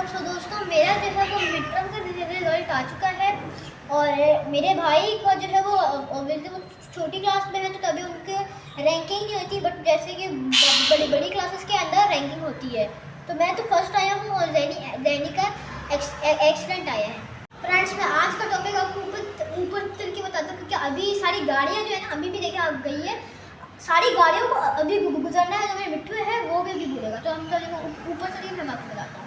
सो दोस्तों मेरा जो है वो मिड टर्म का रिजल्ट आ चुका है और मेरे भाई का जो है वो obviously वो छोटी क्लास में है तो तभी उनके रैंकिंग नहीं होती, बट जैसे कि बड़ी बड़ी क्लासेस के अंदर रैंकिंग होती है। तो मैं तो फर्स्ट आया हूँ और जैनी का एक्सीलेंट आया है। फ्रेंड्स, मैं आज का टॉपिक आपको ऊपर चल के बताता हूँ क्योंकि अभी सारी गाड़ियाँ जो है ना अभी भी देखा गई है, सारी गाड़ियों को अभी गुजरना है। जो मेरे मिट्टू है वो भी अभी भूलेगा, तो हम ऊपर चलिए मैं आपको बताता हूँ।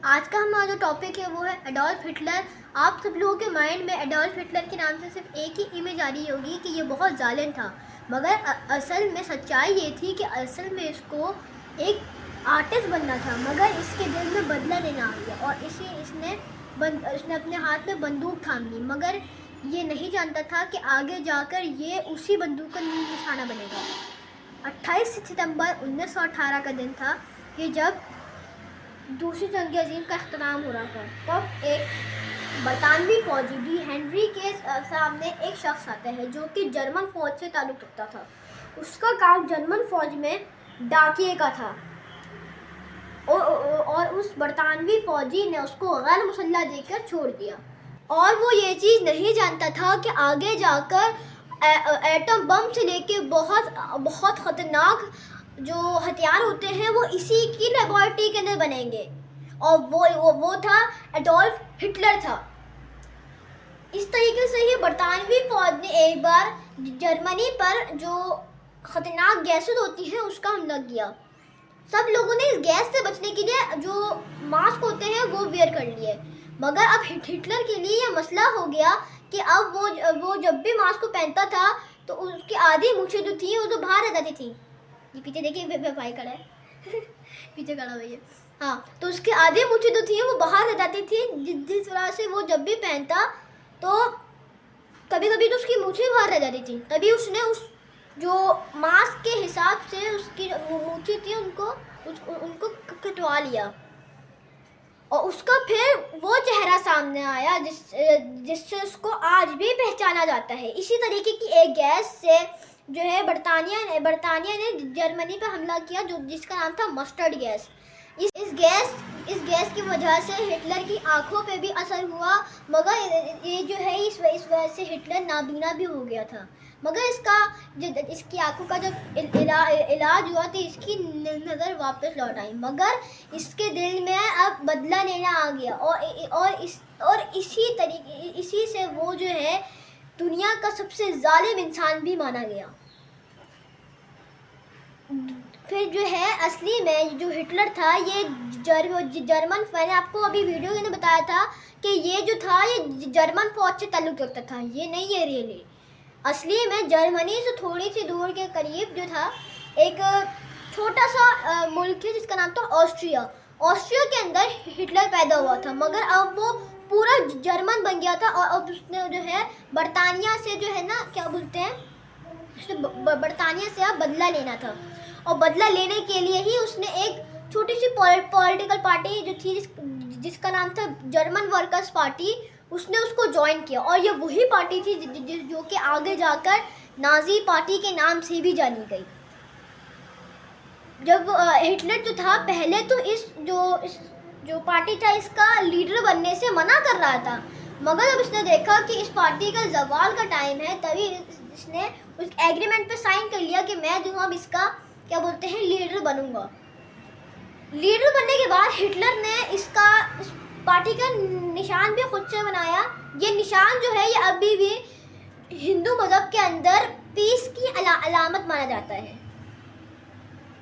आज का हमारा जो टॉपिक है वो है एडोल्फ हिटलर। आप सब लोगों के माइंड में एडोल्फ हिटलर के नाम से सिर्फ एक ही इमेज आ रही होगी कि ये बहुत जालिम था, मगर असल में सच्चाई ये थी कि असल में इसको एक आर्टिस्ट बनना था, मगर इसके दिल में बदला लेना आ गया और इसने अपने हाथ में बंदूक थाम ली, मगर ये नहीं जानता था कि आगे जाकर ये उसी बंदूक का निशाना बनेगा। 28 सितंबर 1918 का दिन था कि जब दूसरी जंग अजीम का अख्ताम हो रहा था। तब एक बरतानवी फौजी डी हेनरी के सामने एक शख्स आता है जो कि जर्मन फौज से ताल्लुक़ रखता था। उसका काम जर्मन फौज में डाकिए का था और उस बरतानवी फौजी ने उसको गैर मुसल्लह देकर छोड़ दिया। और वो ये चीज़ नहीं जानता था कि आगे जाकर एटम बम से लेके बहुत बहुत ख़तरनाक जो हथियार होते हैं वो इसी की लेबॉरेटरी के अंदर बनेंगे, और वो था एडोल्फ हिटलर था। इस तरीके से ही बरतानवी फौज ने एक बार जर्मनी पर जो ख़तरनाक गैसें होती हैं उसका हमला किया। सब लोगों ने इस गैस से बचने के लिए जो मास्क होते हैं वो वेयर कर लिए, मगर अब हिटलर के लिए यह मसला हो गया कि अब वो जब भी मास्क को पहनता था तो उसकी आधी मूछें जो थी वो तो बाहर रह जाती थी। ये पीछे देखिए भाई खड़ा है पीछे खड़ा भैया। हाँ, तो उसकी आधी मूछें जो थी वो बाहर रह जाती थी, जिस वजह से वो जब भी पहनता तो कभी कभी तो उसकी मूछें बाहर रह जाती थी। तभी उसने उस जो मास्क के हिसाब से उसकी मूछें थी उनको कटवा लिया और उसका फिर वो चेहरा सामने आया जिससे उसको आज भी पहचाना जाता है। इसी तरीके की एक गैस से जो है बरतानिया ने जर्मनी पर हमला किया जिसका नाम था मस्टर्ड गैस। इस गैस की वजह से हिटलर की आंखों पे भी असर हुआ, मगर ये जो है इस वजह से हिटलर नाबीना भी हो गया था। मगर इसकी आंखों का जब इलाज हुआ तो इसकी नज़र वापस लौट आई, मगर इसके दिल में अब बदला लेना आ गया और इसी से वो जो है दुनिया का सबसे जालिम इंसान भी माना गया। फिर जो है असली में जो हिटलर था ये जर्मन, मैंने आपको अभी वीडियो में बताया था कि ये जो था ये जर्मन फौज से ताल्लुक़ रखता था। ये नहीं है रियली, असली में जर्मनी से थोड़ी सी दूर के करीब जो था एक छोटा सा मुल्क है जिसका नाम था ऑस्ट्रिया। ऑस्ट्रिया के अंदर हिटलर पैदा हुआ था, मगर अब वो पूरा जर्मन बन गया था और अब उसने जो है बरतानिया से जो है ना क्या बोलते हैं, बरतानिया से अब बदला लेना था। और बदला लेने के लिए ही उसने एक छोटी सी पॉलिटिकल पार्टी जो थी जिसका नाम था जर्मन वर्कर्स पार्टी, उसने उसको ज्वाइन किया और ये वही पार्टी थी जो कि आगे जाकर नाजी पार्टी के नाम से भी जानी गई। जब हिटलर जो था पहले तो इस जो पार्टी था इसका लीडर बनने से मना कर रहा था, मगर जब इसने देखा कि इस पार्टी का जवाल का टाइम है तभी इसने उस एग्रीमेंट पे साइन कर लिया कि मैं जो अब इसका क्या बोलते हैं लीडर बनूंगा। लीडर बनने के बाद हिटलर ने इस पार्टी का निशान भी खुद से बनाया। ये निशान जो है ये अभी भी हिंदू मज़हब के अंदर पीस की अलामत माना जाता है।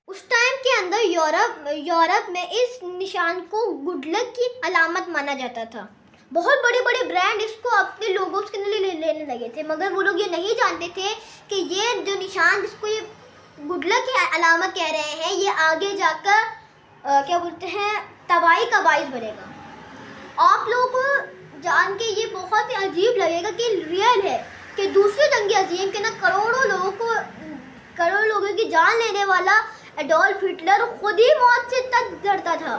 उस टाइम के अंदर यूरोप में इस निशान को गुड लक की अलामत माना जाता था। बहुत बड़े बड़े ब्रांड इसको अपने लोगों के लिए लेने लगे थे, मगर वो लोग ये नहीं जानते थे कि ये जो निशान जिसको ये गुड लक की अलामत कह रहे हैं ये आगे जाकर क्या बोलते हैं तबाही का बाइस बनेगा। आप लोगों को जान के ये बहुत ही अजीब लगेगा कि रियल है कि दूसरी जंग अजीम के ना करोड़ों लोगों की जान लेने वाला एडोल्फ हिटलर खुद ही मौत से तक डरता था।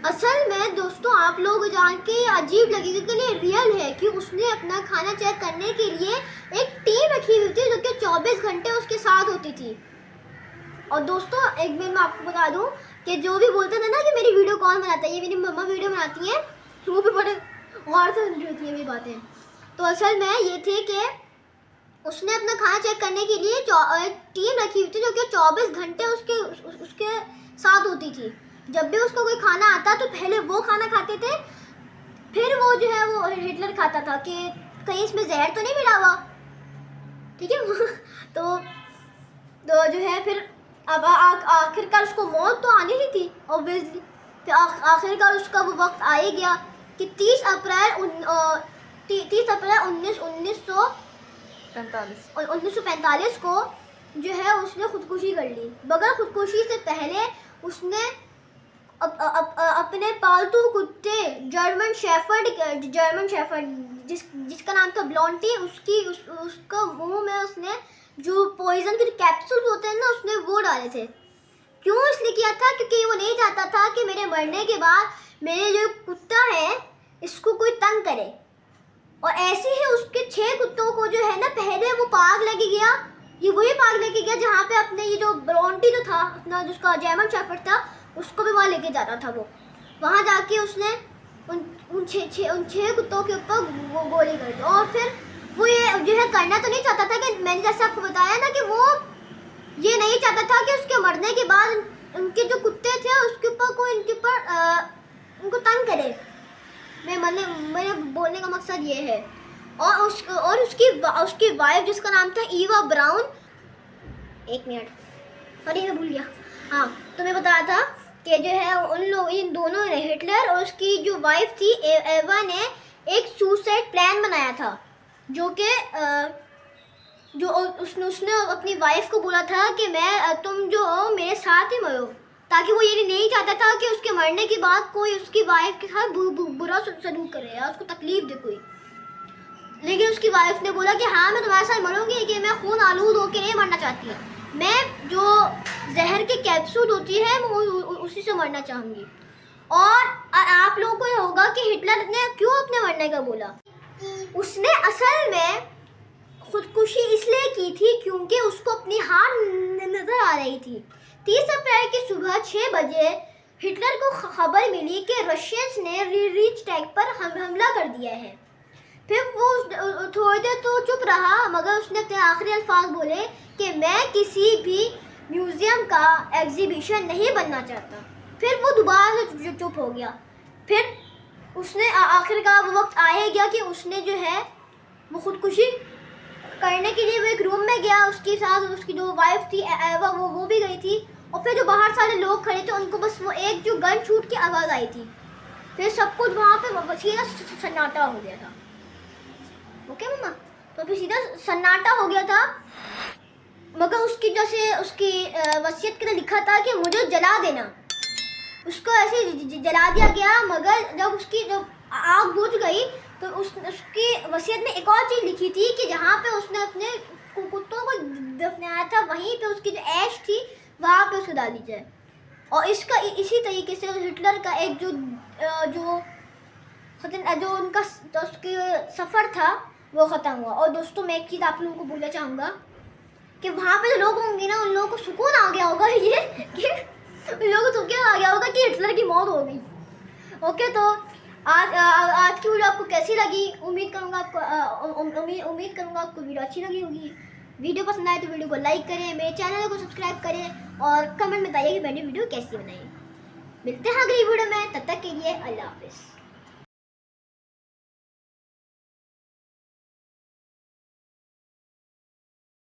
असल में दोस्तों आप लोग जान के अजीब लगेगा कि ये रियल है कि उसने अपना खाना चेक करने के लिए एक टीम रखी हुई थी जो कि 24 घंटे उसके साथ होती थी। और दोस्तों एक बार मैं आपको बता दूं कि जो भी बोलते थे ना कि मेरी वीडियो कौन बनाता है, ये मेरी मम्मा वीडियो बनाती हैं, वो भी बड़े गौर से सुन रही होती है मेरी बातें। तो असल में ये थे कि उसने अपना खाना चेक करने के लिए टीम रखी हुई थी जो कि 24 घंटे उसके साथ होती थी। जब भी उसको कोई खाना आता तो पहले वो खाना खाते थे, फिर वो जो है वो हिटलर खाता था कि कहीं इसमें जहर तो नहीं मिला हुआ, ठीक है। तो जो है फिर अब आखिरकार उसको मौत तो आनी ही थी ऑब्वियसली। फिर आखिरकार उसका वो वक्त आ ही गया कि 30 अप्रैल 1945 को जो है उसने खुदकुशी कर ली। मगर खुदकुशी से पहले उसने अपने पालतू कुत्ते जर्मन शेफर्ड जिसका नाम था ब्लॉन्टी, उसका मुंह में उसने जो पॉइजन के कैप्सूल्स होते हैं ना, उसने वो डाले थे। क्यों इसलिए किया था? क्योंकि वो नहीं चाहता था कि मेरे मरने के बाद मेरे जो कुत्ता है इसको कोई तंग करे। और ऐसे ही उसके 6 कुत्तों को जो है ना, पहले वो पार्क लेके गया, ये वही पार्क लेके गया जहाँ पे अपने ये जो ब्लॉन्टी जो था अपना, जिसका जर्मन शेफर्ड था, उसको भी वहाँ लेके जाता था। वो वहाँ जाके उसने उन छः कुत्तों के ऊपर वो गोली कर दी। और फिर वो ये जो है करना तो नहीं चाहता था कि मैंने जैसे आपको बताया ना कि वो ये नहीं चाहता था कि उसके मरने के बाद उनके जो कुत्ते थे उसके ऊपर कोई उनके ऊपर उनको तंग करे। मेरे बोलने का मकसद ये है। और उसकी वाइफ जिसका नाम था ईवा ब्राउन, एक मिनट अरे मैं भूल गया, हाँ तो मैं बताया था कि जो है इन दोनों ने, हिटलर और उसकी जो वाइफ थी एवा ने एक सुसाइड प्लान बनाया था, जो कि उसने अपनी वाइफ को बोला था कि तुम जो मेरे साथ ही मरो, ताकि वो ये नहीं चाहता था कि उसके मरने के बाद कोई उसकी वाइफ के साथ बुरा सलूक करे या उसको तकलीफ दे कोई। लेकिन उसकी वाइफ ने बोला कि हाँ मैं तुम्हारे साथ मरूंगी, कि मैं खून आलूद होकर नहीं मरना चाहती, मैं जो जहर की कैप्सूल होती है वो उसी से मरना चाहूँगी। और आप लोगों को ये होगा कि हिटलर ने क्यों अपने मरने का बोला। उसने असल में खुदकुशी इसलिए की थी क्योंकि उसको अपनी हार नज़र आ रही थी। 30 अप्रैल की सुबह 6 बजे हिटलर को खबर मिली कि रशियंस ने रीचटैग पर हमला कर दिया है। फिर वो थोड़ी देर तो चुप रहा, मगर उसने अपने आखिरी अल्फाज बोले कि मैं किसी भी म्यूज़ियम का एग्जीबिशन नहीं बनना चाहता। फिर वो दोबारा से चुप हो गया। फिर उसने आखिरकार वो वक्त आया गया कि उसने जो है वो खुदकुशी करने के लिए वो एक रूम में गया, उसके साथ उसकी जो वाइफ थी एवा वो भी गई थी। और फिर जो बाहर सारे लोग खड़े थे उनको बस वो एक जो गन शूट की आवाज़ आई थी। फिर सब कुछ वहाँ पे सीधा सन्नाटा हो गया था। ओके मम्मा, तो फिर सीधा सन्नाटा हो गया था। मगर उसकी जैसे उसकी वसीयत के लिए लिखा था कि मुझे जला देना, उसको ऐसे जला दिया गया। मगर जब उसकी जो आग बुझ गई तो उसकी वसीयत में एक और चीज़ लिखी थी कि जहाँ पे उसने अपने कुत्तों को दफनाया था वहीं पे उसकी जो ऐश थी वहाँ पे उसको डाल दी जाए। और इसी तरीके से हिटलर का एक जो उनका उसके सफ़र था वो ख़त्म हुआ। और दोस्तों मैं एक चीज़ आप लोगों को बोलना चाहूँगा कि वहाँ पे जो लोग होंगे ना, उन लोगों को सुकून आ गया होगा ये कि उन लोगों को सुकून आ गया होगा कि हिटलर की मौत हो गई। ओके, तो आज की वीडियो आपको कैसी लगी? उम्मीद करूँगा आपको वीडियो अच्छी लगी होगी। वीडियो पसंद आए तो वीडियो को लाइक करें, मेरे चैनल को सब्सक्राइब करें और कमेंट में बताइए कि मैंने वीडियो कैसी बनाई। मिलते हैं अगली वीडियो में, तब तक के लिए अल्लाह हाफिज़।